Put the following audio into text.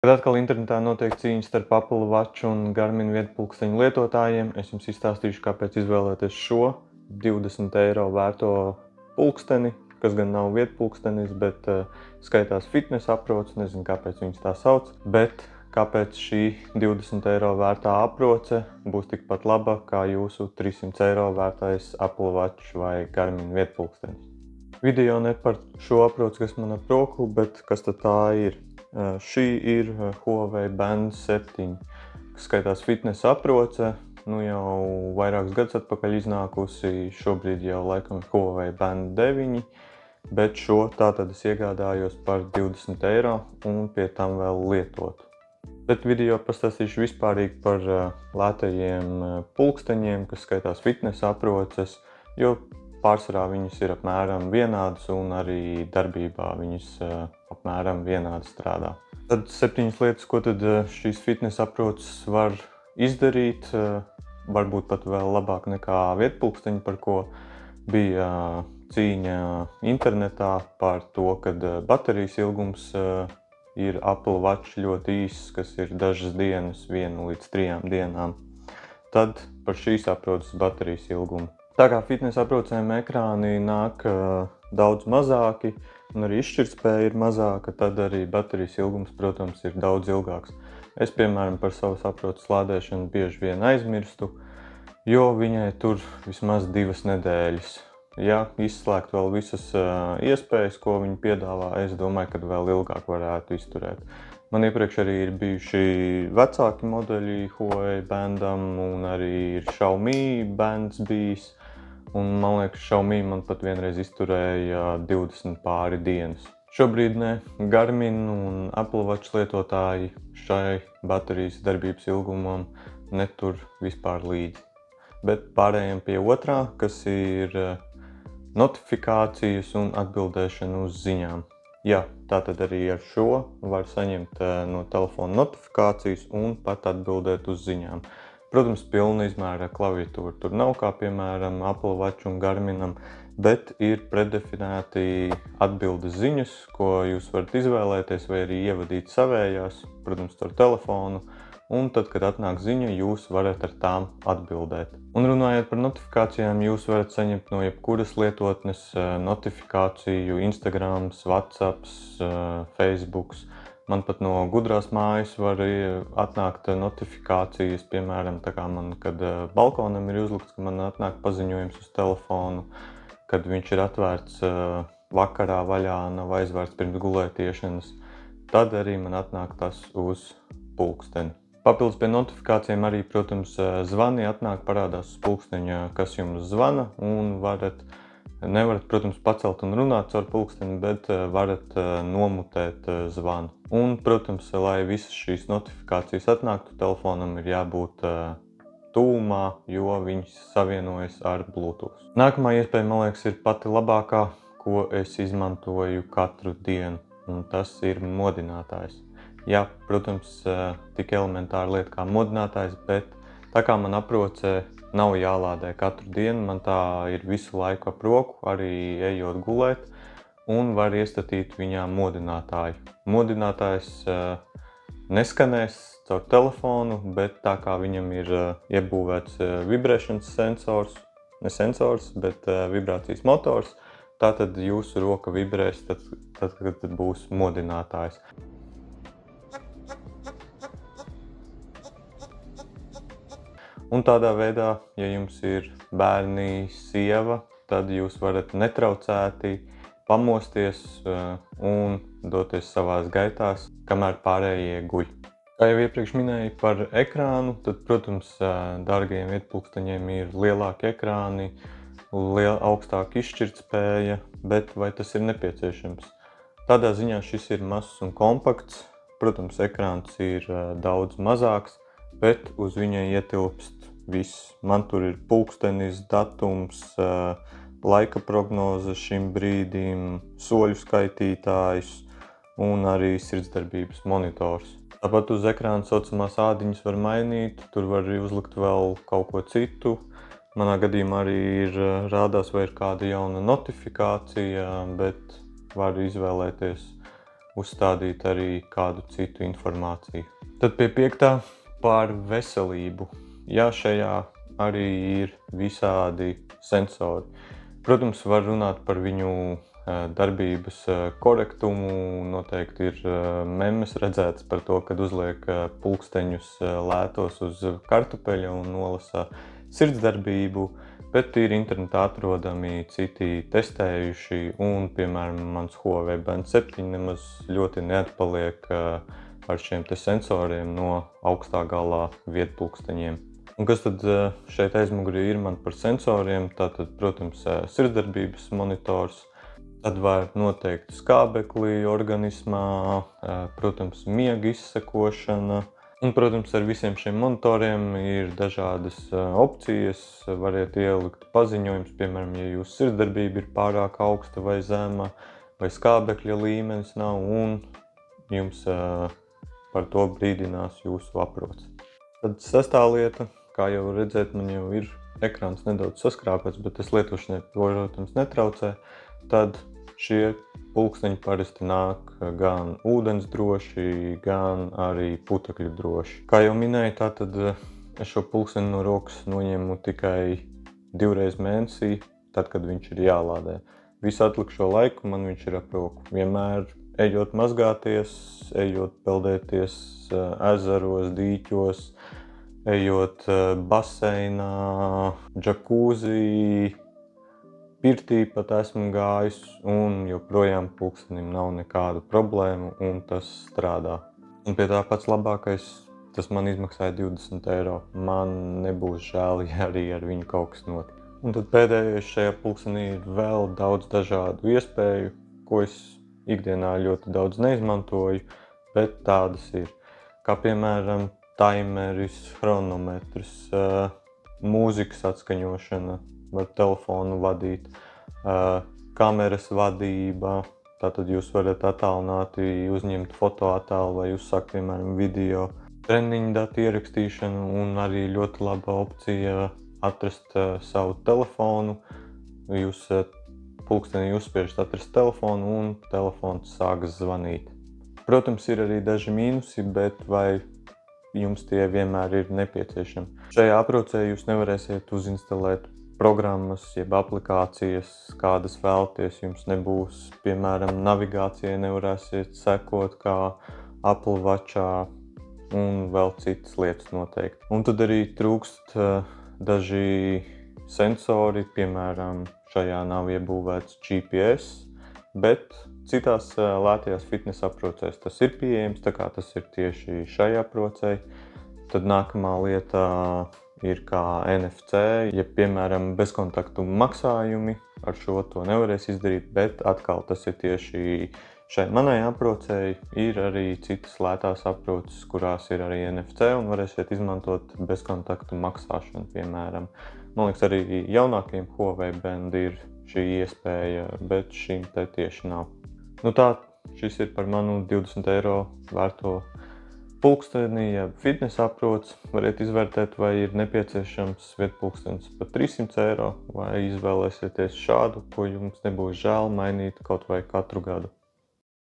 Kad atkal internetā notiek cīņa starp Apple Watch un Garmin vietpulksteņu lietotājiem, es jums izstāstīšu, kāpēc izvēlēties šo 20 eiro vērto pulksteni, kas gan nav vietpulkstenis, bet skaitās fitnesa aproce, nezinu, kāpēc viņas tā sauc, bet kāpēc šī 20 eiro vērtā aproce būs tikpat laba kā jūsu 300 eiro vērtais Apple Watch vai Garmin vietpulkstenis. Video ne par šo aproci, kas man ap roku, bet kas tad tā ir. Šī ir Huawei Band 7, kas skaitās fitnesa aproce, jau vairākus gadus atpakaļ iznākusi, šobrīd jau laikam Huawei Band 9, bet šo tātad es iegādājos par 20 eiro un pie tam vēl lietotu. Bet video pastāstīšu vispārīgi par lētajiem pulksteņiem, kas skaitās fitnesa aproces, jo pārsvarā viņas ir apmēram vienādas un arī darbībā viņas apmēram vienādi strādā. Tad 7 lietas, ko tad šīs fitnesa aproces var izdarīt, varbūt pat vēl labāk nekā vietpulksteņi, par ko bija cīņa internetā par to, kad baterijas ilgums ir Apple Watch ļoti īss, kas ir dažas dienas, 1 līdz 3 dienām. Tad par šīs aproces baterijas ilgumu. Tā kā fitnesa aprocēm ekrāni nāk daudz mazāki un arī izšķirtspēja ir mazāka, tad arī baterijas ilgums, protams, ir daudz ilgāks. Es, piemēram, par savas aproces lādēšanu bieži vien aizmirstu, jo viņai tur vismaz 2 nedēļas. Ja izslēgt vēl visas iespējas, ko viņi piedāvā, es domāju, ka vēl ilgāk varētu izturēt. Man iepriekš arī ir bijuši vecāki modeļi Huawei Bandam un arī ir Xiaomi Bands bijis. Un man liekas, Xiaomi man pat vienreiz izturēja 20 pāri dienas. Šobrīd ne. Garmin un Apple Watch lietotāji šai baterijas darbības ilgumam netur vispār līdzi. Bet pārējiem pie otrā, kas ir notifikācijas un atbildēšana uz ziņām. Jā, tātad arī ar šo var saņemt no telefona notifikācijas un pat atbildēt uz ziņām. Protams, pilna izmēra klaviatūra tur nav, kā piemēram Apple Watch un Garminam, bet ir predefinēti atbildes ziņas, ko jūs varat izvēlēties vai arī ievadīt savējās, protams, ar telefonu. Un tad, kad atnāk ziņa, jūs varat ar tām atbildēt. Un runājot par notifikācijām, jūs varat saņemt no jebkuras lietotnes notifikāciju, Instagrams, Whatsapps, Facebooks. Man pat no gudrās mājas var atnākt notifikācijas, piemēram, tā kā man, kad balkonam ir uzlikts, ka man atnāk paziņojums uz telefonu, kad viņš ir atvērts vakarā vaļā, nav aizvērts pirms gulētiešanas, tad arī man atnāk tas uz pulksteni. Papildus pie notifikācijām arī, protams, zvani atnāk, parādās uz pulksteņa, kas jums zvana, un nevarat, protams, pacelt un runāt caur pulksteni, bet varat nomutēt zvanu. Un, protams, lai visas šīs notifikācijas atnāktu, telefonam ir jābūt tuvumā, jo viņš savienojas ar Bluetooth. Nākamā iespēja, man liekas, ir pati labākā, ko es izmantoju katru dienu, un tas ir modinātājs. Jā, protams, tik elementāra lieta kā modinātājs, bet tā kā man aprocē nav jālādē katru dienu, man tā ir visu laiku ap roku, arī ejot gulēt, un var iestatīt viņā modinātāju. Modinātājs neskanēs caur telefonu, bet tā kā viņam ir iebūvēts vibrēšanas sensors, ne sensors, bet vibrācijas motors, tātad jūsu roka vibrēs tad, kad būs modinātājs. Un tādā veidā, ja jums ir bērni, sieva, tad jūs varat netraucēti pamosties un doties savās gaitās, kamēr pārējie guļ. Kā jau iepriekš minēju par ekrānu, tad, protams, dārgajiem vietpulksteņiem ir lielāki ekrāni, augstāka izšķirtspēja, bet vai tas ir nepieciešams? Tādā ziņā šis ir mazs un kompakts, protams, ekrāns ir daudz mazāks, bet uz viņa ietilpst viss. Man tur ir pulkstenis, datums, laika prognoze šim brīdim, soļu skaitītājs un arī sirdsdarbības monitors. Tāpat uz ekrāna saucamās ādiņas var mainīt, tur var uzlikt vēl kaut ko citu. Manā gadījumā arī rādās, vai ir kāda jauna notifikācija, bet var izvēlēties uzstādīt arī kādu citu informāciju. Tad pie 5. par veselību. Jā, šajā arī ir visādi sensori. Protams, var runāt par viņu darbības korektumu. Noteikti ir memes redzētas par to, kad uzliek pulksteņus lētos uz kartupeļa un nolasa sirdsdarbību, bet ir internetā atrodami citi testējuši, un, piemēram, mans Huawei Band 7 nemaz ļoti neatpaliek ar šiem te sensoriem no augstā galā vietpulksteņiem. Un kas tad šeit aizmugurī ir man par sensoriem? Tātad, protams, sirdsdarbības monitors, tad var noteikt skābekli organismā, protams, miega izsekošana. Un, protams, ar visiem šiem monitoriem ir dažādas opcijas. Variet ielikt paziņojums, piemēram, ja jūsu sirdsdarbība ir pārāk augsta vai zema, vai skābekļa līmenis nav, un jums par to brīdinās jūsu aprots. Tad 6. lieta, kā jau redzēt, man jau ir ekrāns nedaudz saskrāpēts, bet tas lietošanai, protams, netraucē. Tad šie pulksteņi parasti nāk gan ūdens droši, gan arī putekļu droši. Kā jau minēju, tātad es šo pulksteni no rokas noņemu tikai 2 reizes mēnesī, tad, kad viņš ir jālādē. Visu atlikušo laiku man viņš ir ap roku. Vienmēr ejot mazgāties, ejot peldēties ezeros, dīķos, ejot baseinā, džakūzī, pirtī pat esmu gājis, un joprojām pulkstenim nav nekādu problēmu, un tas strādā. Un pie tā pats labākais, tas man izmaksāja 20 eiro. Man nebūs žēl, ja arī ar viņu kaut kas notiek. Un tad pēdējais šajā pulkstenī ir vēl daudz dažādu iespēju, ko es ikdienā ļoti daudz neizmantoju, bet tādas ir. Kā piemēram taimeris, chronometrs, mūzikas atskaņošana, var telefonu vadīt, kameras vadība, tātad jūs varat attālināti uzņemt fotoattēlu vai uzsākt, piemēram, video, treniņu datu ierakstīšanu, un arī ļoti laba opcija atrast savu telefonu. Jūs pulkstenī uzspiežat atrast telefonu, un telefons sāks zvanīt. Protams, ir arī daži mīnusi, bet vai jums tie vienmēr ir nepieciešami. Šajā aprocē jūs nevarēsiet uzinstalēt programmas, jeb aplikācijas, kādas vēlaties. Jums nebūs, piemēram, navigācijai nevarēsiet sekot kā Apple Watchā, un vēl citas lietas noteikti. Un tad arī trūkst daži sensori, piemēram, šajā nav iebūvēts GPS, bet citās lētajās fitnesa aprocēs tas ir pieejams, tā kā tas ir tieši šai aprocei. Tad nākamā lieta ir kā NFC, ja, piemēram, bezkontaktu maksājumi. Ar šo to nevarēs izdarīt, bet atkal tas ir tieši šai manai aprocei. Ir arī citas lētās aproces, kurās ir arī NFC, un varēsiet izmantot bezkontaktu maksāšanu, piemēram. Man liekas, arī jaunākajiem Huawei Band ir šī iespēja, bet šim te tieši nav. Nu tā, šis ir par manu 20 eiro vērto pulksteni, ja fitnesa aprots. Variet izvērtēt, vai ir nepieciešams vietpulkstenis par 300 eiro, vai izvēlēsieties šādu, ko jums nebūs žēl mainīt kaut vai katru gadu.